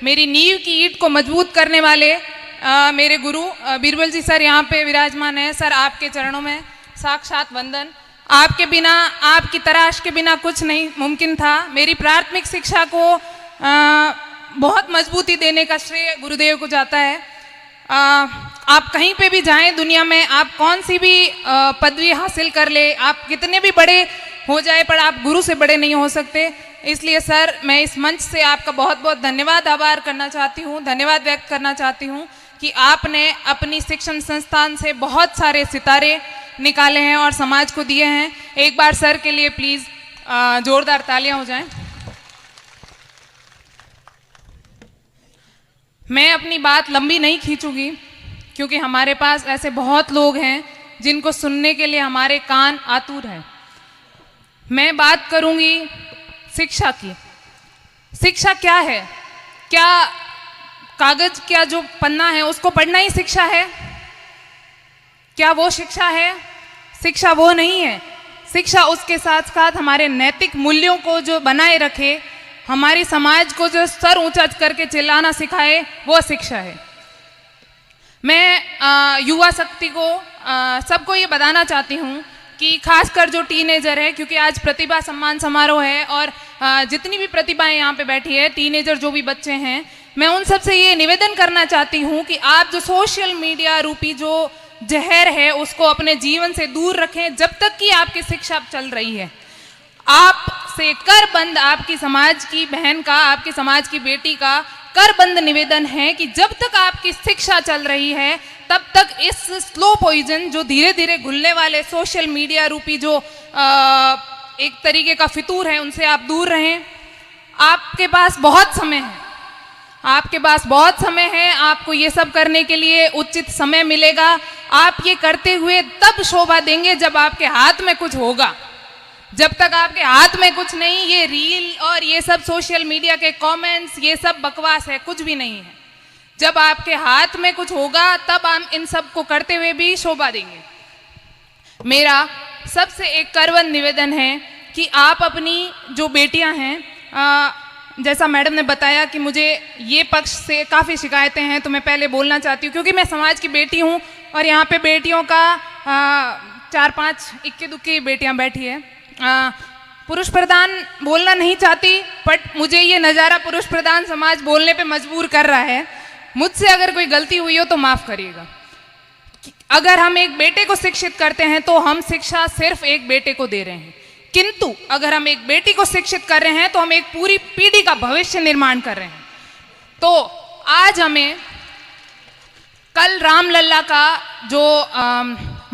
मेरी नींव की ईंट को मजबूत करने वाले मेरे गुरु बीरबल जी सर यहाँ पे विराजमान हैं। सर आपके चरणों में साक्षात वंदन। आपके बिना, आपकी तराश के बिना कुछ नहीं मुमकिन था। मेरी प्राथमिक शिक्षा को बहुत मजबूती देने का श्रेय गुरुदेव को जाता है। आप कहीं पे भी जाएं दुनिया में, आप कौन सी भी पदवी हासिल कर ले, आप कितने भी बड़े हो जाए, पर आप गुरु से बड़े नहीं हो सकते। इसलिए सर मैं इस मंच से आपका बहुत बहुत धन्यवाद आभार करना चाहती हूँ, धन्यवाद व्यक्त करना चाहती हूँ कि आपने अपनी शिक्षण संस्थान से बहुत सारे सितारे निकाले हैं और समाज को दिए हैं। एक बार सर के लिए प्लीज़ जोरदार तालियां हो जाएं। मैं अपनी बात लंबी नहीं खींचूंगी क्योंकि हमारे पास ऐसे बहुत लोग हैं जिनको सुनने के लिए हमारे कान आतुर हैं। मैं बात करूंगी शिक्षा की। शिक्षा क्या है? क्या कागज का जो पन्ना है उसको पढ़ना ही शिक्षा है? क्या वो शिक्षा है? शिक्षा वो नहीं है। शिक्षा उसके साथ साथ हमारे नैतिक मूल्यों को जो बनाए रखे, हमारी समाज को जो सर ऊंचा करके चिल्लाना सिखाए, वो शिक्षा है। मैं युवा शक्ति को सबको ये बताना चाहती हूँ कि खासकर जो टीनेजर है, क्योंकि आज प्रतिभा सम्मान समारोह है और जितनी भी प्रतिभाएं यहाँ पे बैठी है, टीनेजर जो भी बच्चे हैं, मैं उन सब से ये निवेदन करना चाहती हूँ कि आप जो सोशल मीडिया रूपी जो जहर है उसको अपने जीवन से दूर रखें जब तक कि आपकी शिक्षा चल रही है। आपसे करबंद आपकी समाज की बहन का, आपकी समाज की बेटी का करबंद निवेदन है कि जब तक आपकी शिक्षा चल रही है तब तक इस स्लो पॉइजन जो धीरे धीरे घुलने वाले सोशल मीडिया रूपी जो एक तरीके का फितूर है उनसे आप दूर रहें। आपके पास बहुत समय है, आपके पास बहुत समय है। आपको ये सब करने के लिए उचित समय मिलेगा। आप ये करते हुए तब शोभा देंगे जब आपके हाथ में कुछ होगा। जब तक आपके हाथ में कुछ नहीं, ये रील और ये सब सोशल मीडिया के कमेंट्स, ये सब बकवास है, कुछ भी नहीं है। जब आपके हाथ में कुछ होगा तब हम इन सब को करते हुए भी शोभा देंगे। मेरा सबसे एक करबंद निवेदन है कि आप अपनी जो बेटियां हैं, जैसा मैडम ने बताया कि मुझे ये पक्ष से काफ़ी शिकायतें हैं, तो मैं पहले बोलना चाहती हूँ क्योंकि मैं समाज की बेटी हूँ और यहाँ पे बेटियों का 4-5 इक्के दुक्के बेटियाँ बैठी है। पुरुष प्रधान बोलना नहीं चाहती, बट मुझे ये नज़ारा पुरुष प्रधान समाज बोलने पे मजबूर कर रहा है। मुझसे अगर कोई गलती हुई हो तो माफ़ करिएगा। अगर हम एक बेटे को शिक्षित करते हैं तो हम शिक्षा सिर्फ एक बेटे को दे रहे हैं, किंतु अगर हम एक बेटी को शिक्षित कर रहे हैं तो हम एक पूरी पीढ़ी का भविष्य निर्माण कर रहे हैं। तो आज हमें कल रामलला का जो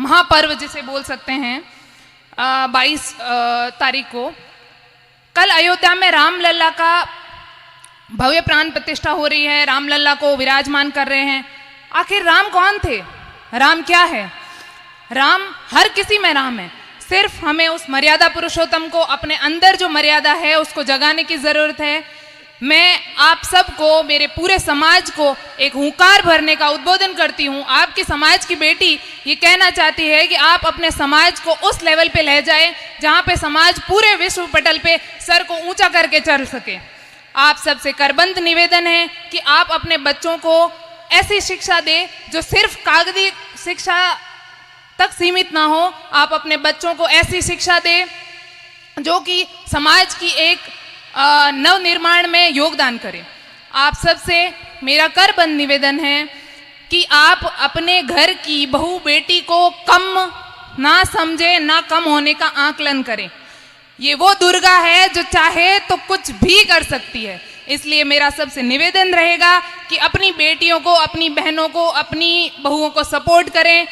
महापर्व जिसे बोल सकते हैं 22 तारीख को, कल अयोध्या में रामलला का भव्य प्राण प्रतिष्ठा हो रही है। रामलला को विराजमान कर रहे हैं। आखिर राम कौन थे? राम क्या है? राम हर किसी में राम है। सिर्फ हमें उस मर्यादा पुरुषोत्तम को, अपने अंदर जो मर्यादा है उसको जगाने की ज़रूरत है। मैं आप सबको, मेरे पूरे समाज को एक हुंकार भरने का उद्बोधन करती हूँ। आपकी समाज की बेटी ये कहना चाहती है कि आप अपने समाज को उस लेवल पे ले जाए जहाँ पे समाज पूरे विश्व पटल पे सर को ऊंचा करके चल सके। आप सबसे करबंद निवेदन है कि आप अपने बच्चों को ऐसी शिक्षा दें जो सिर्फ कागजी शिक्षा तक सीमित ना हो। आप अपने बच्चों को ऐसी शिक्षा दें जो कि समाज की एक नव निर्माण में योगदान करें। आप सबसे मेरा करबंद निवेदन है कि आप अपने घर की बहू बेटी को कम ना समझे, ना कम होने का आकलन करें। ये वो दुर्गा है जो चाहे तो कुछ भी कर सकती है। इसलिए मेरा सबसे निवेदन रहेगा कि अपनी बेटियों को, अपनी बहनों को, अपनी बहुओं को सपोर्ट करें।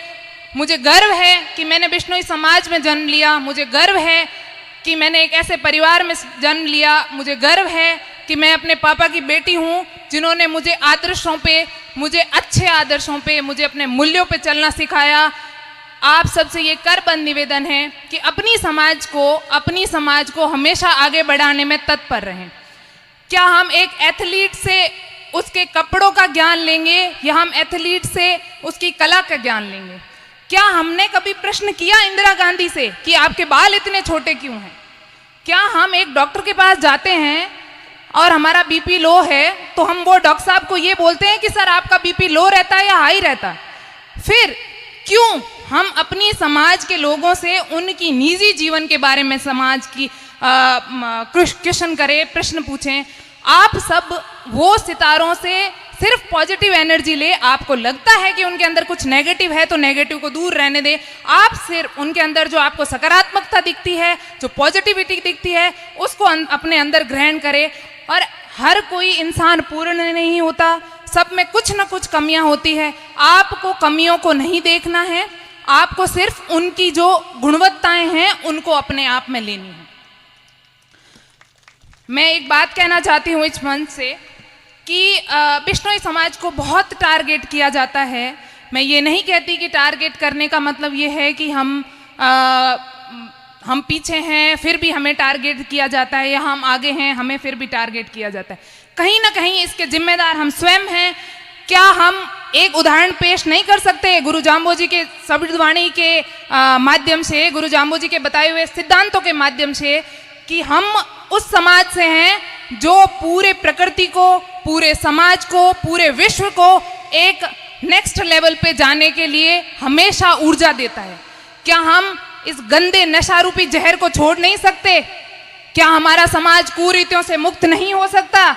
मुझे गर्व है कि मैंने बिश्नोई समाज में जन्म लिया। मुझे गर्व है कि मैंने एक ऐसे परिवार में जन्म लिया। मुझे गर्व है कि मैं अपने पापा की बेटी हूँ जिन्होंने मुझे आदर्शों पे, मुझे अच्छे आदर्शों पे, मुझे अपने मूल्यों पे चलना सिखाया। आप सबसे ये करबंद निवेदन है कि अपनी समाज को हमेशा आगे बढ़ाने में तत्पर रहें। क्या हम एक एथलीट से उसके कपड़ों का ज्ञान लेंगे या हम एथलीट से उसकी कला का ज्ञान लेंगे? क्या हमने कभी प्रश्न किया इंदिरा गांधी से कि आपके बाल इतने छोटे क्यों हैं? क्या हम एक डॉक्टर के पास जाते हैं और हमारा बीपी लो है तो हम वो डॉक्टर साहब को ये बोलते हैं कि सर आपका बीपी लो रहता है या हाई रहता है। फिर क्यों हम अपनी समाज के लोगों से उनकी निजी जीवन के बारे में समाज की क्वेश्चन करें, प्रश्न पूछें। आप सब वो सितारों से सिर्फ पॉजिटिव एनर्जी ले, आपको लगता है कि उनके अंदर कुछ नेगेटिव है तो नेगेटिव को दूर रहने दें। आप सिर्फ उनके अंदर जो आपको सकारात्मकता दिखती है, जो पॉजिटिविटी दिखती है, उसको अपने अंदर ग्रहण करें। और हर कोई इंसान पूर्ण नहीं होता, सब में कुछ ना कुछ कमियां होती है। आपको कमियों को नहीं देखना है, आपको सिर्फ उनकी जो गुणवत्ताएं हैं उनको अपने आप में लेनी है। मैं एक बात कहना चाहती हूँ इस मंच से कि बिश्नोई समाज को बहुत टारगेट किया जाता है। मैं ये नहीं कहती कि टारगेट करने का मतलब ये है कि हम पीछे हैं फिर भी हमें टारगेट किया जाता है, या हम आगे हैं हमें फिर भी टारगेट किया जाता है। कहीं ना कहीं इसके जिम्मेदार हम स्वयं हैं। क्या हम एक उदाहरण पेश नहीं कर सकते गुरु जाम्बोजी के शब्दवाणी के माध्यम से, गुरु जाम्बोजी के बताए हुए सिद्धांतों के माध्यम से, कि हम उस समाज से हैं जो पूरे प्रकृति को, पूरे समाज को, पूरे विश्व को एक नेक्स्ट लेवल पे जाने के लिए हमेशा ऊर्जा देता है। क्या हम इस गंदे नशारूपी जहर को छोड़ नहीं सकते? क्या हमारा समाज कुरीतियों से मुक्त नहीं हो सकता?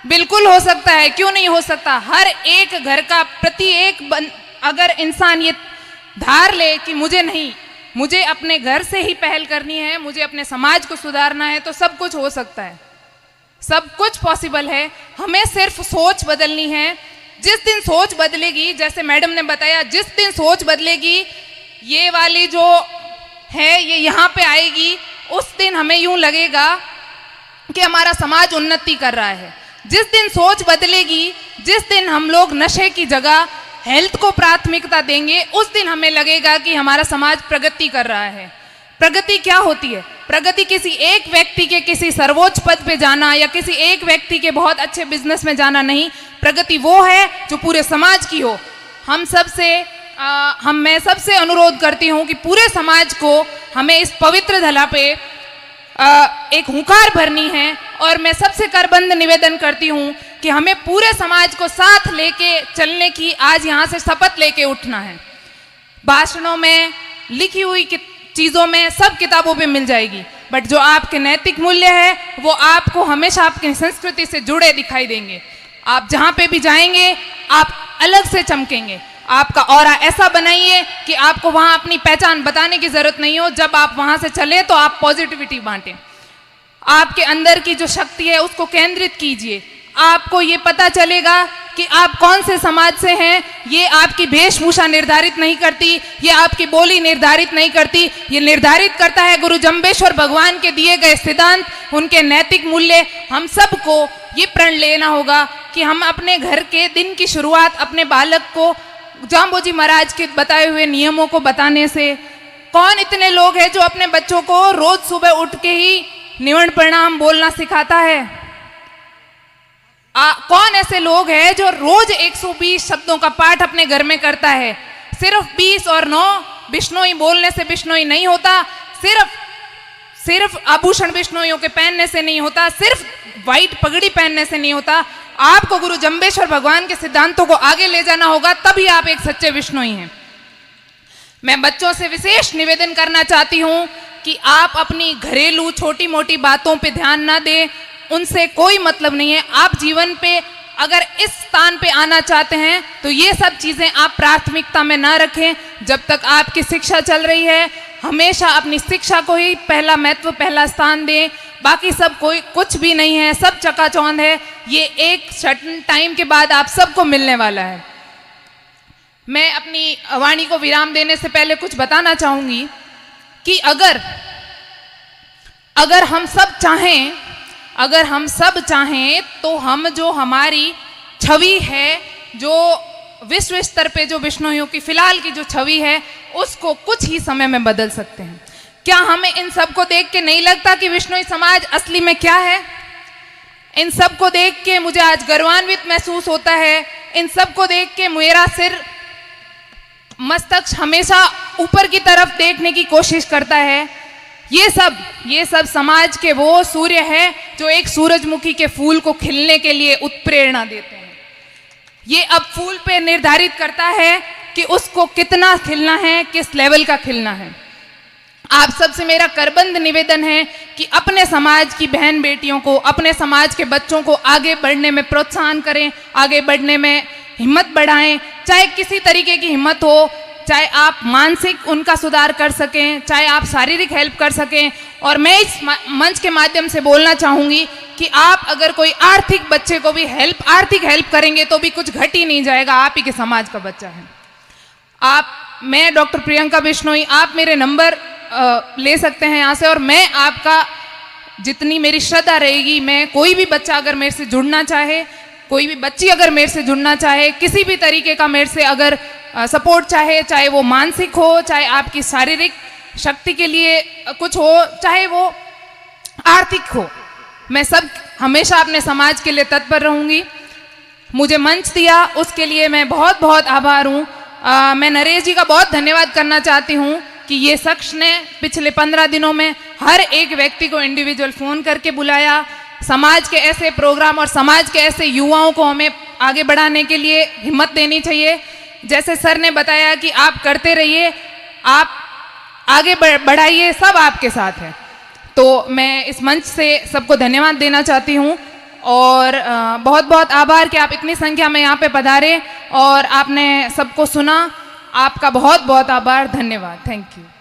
बिल्कुल हो सकता है, क्यों नहीं हो सकता। हर एक घर का प्रत्येक अगर इंसान ये धार ले कि मुझे अपने घर से ही पहल करनी है, मुझे अपने समाज को सुधारना है, तो सब कुछ हो सकता है, सब कुछ पॉसिबल है। हमें सिर्फ सोच बदलनी है। जिस दिन सोच बदलेगी, जैसे मैडम ने बताया, जिस दिन सोच बदलेगी, ये वाली जो है ये यहाँ पे आएगी, उस दिन हमें यूं लगेगा कि हमारा समाज उन्नति कर रहा है। जिस दिन सोच बदलेगी, जिस दिन हम लोग नशे की जगह हेल्थ को प्राथमिकता देंगे, उस दिन हमें लगेगा कि हमारा समाज प्रगति कर रहा है। प्रगति क्या होती है? प्रगति किसी एक व्यक्ति के किसी सर्वोच्च पद पे जाना या किसी एक व्यक्ति के बहुत अच्छे बिजनेस में जाना नहीं। प्रगति वो है जो पूरे समाज की हो। मैं सबसे अनुरोध करती हूँ कि पूरे समाज को हमें इस पवित्र धला पे एक हुंकार भरनी है। और मैं सबसे करबंद निवेदन करती हूँ कि हमें पूरे समाज को साथ लेके चलने की आज यहाँ से शपथ लेके उठना है। भाषणों में, लिखी हुई चीज़ों में, सब किताबों पे मिल जाएगी, बट जो आपके नैतिक मूल्य है वो आपको हमेशा आपकी संस्कृति से जुड़े दिखाई देंगे। आप जहाँ पे भी जाएंगे आप अलग से चमकेंगे। आपका ऑरा ऐसा बनाइए कि आपको वहाँ अपनी पहचान बताने की जरूरत नहीं हो। जब आप वहाँ से चले तो आप पॉजिटिविटी बांटें। आपके अंदर की जो शक्ति है उसको केंद्रित कीजिए। आपको ये पता चलेगा कि आप कौन से समाज से हैं। ये आपकी वेशभूषा निर्धारित नहीं करती, ये आपकी बोली निर्धारित नहीं करती, ये निर्धारित करता है गुरु जम्बेश्वर भगवान के दिए गए सिद्धांत, उनके नैतिक मूल्य। हम सबको ये प्रण लेना होगा कि हम अपने घर के दिन की शुरुआत अपने बालक को जाम्बोजी महाराज के बताए हुए नियमों को बताने से। कौन इतने लोग हैं जो अपने बच्चों को रोज सुबह उठ के ही निवर्ण प्रणाम बोलना सिखाता है? कौन ऐसे लोग हैं जो रोज 120 शब्दों का पाठ अपने घर में करता है? सिर्फ 20 और 9 बिश्नोई बोलने से बिश्नोई नहीं होता, सिर्फ आभूषण बिश्नोइयों के पहनने से नहीं होता, सिर्फ व्हाइट पगड़ी पहनने से नहीं होता। आपको गुरु जम्बेश्वर भगवान के सिद्धांतों को आगे ले जाना होगा, तभी आप एक सच्चे बिश्नोई हैं। मैं बच्चों से विशेष निवेदन करना चाहती हूं कि आप अपनी घरेलू छोटी मोटी बातों पे ध्यान ना दें, उनसे कोई मतलब नहीं है। आप जीवन पे अगर इस स्थान पे आना चाहते हैं तो ये सब चीज़ें आप प्राथमिकता में ना रखें। जब तक आपकी शिक्षा चल रही है, हमेशा अपनी शिक्षा को ही पहला महत्व, पहला स्थान दें। बाकी सब कोई कुछ भी नहीं है, सब चकाचौंध है। ये एक सर्टेन टाइम के बाद आप सबको मिलने वाला है। मैं अपनी वाणी को विराम देने से पहले कुछ बताना चाहूँगी कि अगर हम सब चाहें तो हम जो हमारी छवि है, जो विश्व स्तर पे जो बिश्नोइयों की फिलहाल की जो छवि है, उसको कुछ ही समय में बदल सकते हैं। क्या हमें इन सब को देख के नहीं लगता कि बिश्नोई समाज असली में क्या है? इन सब को देख के मुझे आज गर्वान्वित महसूस होता है। इन सब को देख के मेरा सिर, मस्तक हमेशा ऊपर की तरफ देखने की कोशिश करता है। ये सब समाज के वो सूर्य है जो एक सूरजमुखी के फूल को खिलने के लिए उत्प्रेरणा देते हैं। ये अब फूल पे निर्धारित करता है कि उसको कितना खिलना है, किस लेवल का खिलना है। आप सबसे मेरा करबंद निवेदन है कि अपने समाज की बहन बेटियों को, अपने समाज के बच्चों को आगे बढ़ने में प्रोत्साहन करें, आगे बढ़ने में हिम्मत बढ़ाएं, चाहे किसी तरीके की हिम्मत हो, चाहे आप मानसिक उनका सुधार कर सकें, चाहे आप शारीरिक हेल्प कर सकें। और मैं इस मंच के माध्यम से बोलना चाहूँगी कि आप अगर कोई आर्थिक बच्चे को भी आर्थिक हेल्प करेंगे तो भी कुछ घट ही नहीं जाएगा, आप ही के समाज का बच्चा है। मैं डॉक्टर प्रियंका बिश्नोई, आप मेरे नंबर ले सकते हैं यहाँ से, और मैं आपका जितनी मेरी श्रद्धा रहेगी, मैं कोई भी बच्चा अगर मेरे से जुड़ना चाहे, कोई भी बच्ची अगर मेरे से जुड़ना चाहे, किसी भी तरीके का मेरे से अगर सपोर्ट चाहे, चाहे वो मानसिक हो, चाहे आपकी शारीरिक शक्ति के लिए कुछ हो, चाहे वो आर्थिक हो, मैं सब हमेशा अपने समाज के लिए तत्पर रहूँगी। मुझे मंच दिया उसके लिए मैं बहुत बहुत आभार हूँ। मैं नरेश जी का बहुत धन्यवाद करना चाहती हूँ कि ये शख्स ने पिछले 15 दिनों में हर एक व्यक्ति को इंडिविजुअल फ़ोन करके बुलाया। समाज के ऐसे प्रोग्राम और समाज के ऐसे युवाओं को हमें आगे बढ़ाने के लिए हिम्मत देनी चाहिए। जैसे सर ने बताया कि आप करते रहिए, आप आगे बढ़ाइए, सब आपके साथ है। तो मैं इस मंच से सबको धन्यवाद देना चाहती हूँ और बहुत बहुत आभार कि आप इतनी संख्या में यहाँ पे पधारे और आपने सबको सुना। आपका बहुत बहुत आभार, धन्यवाद, थैंक यू।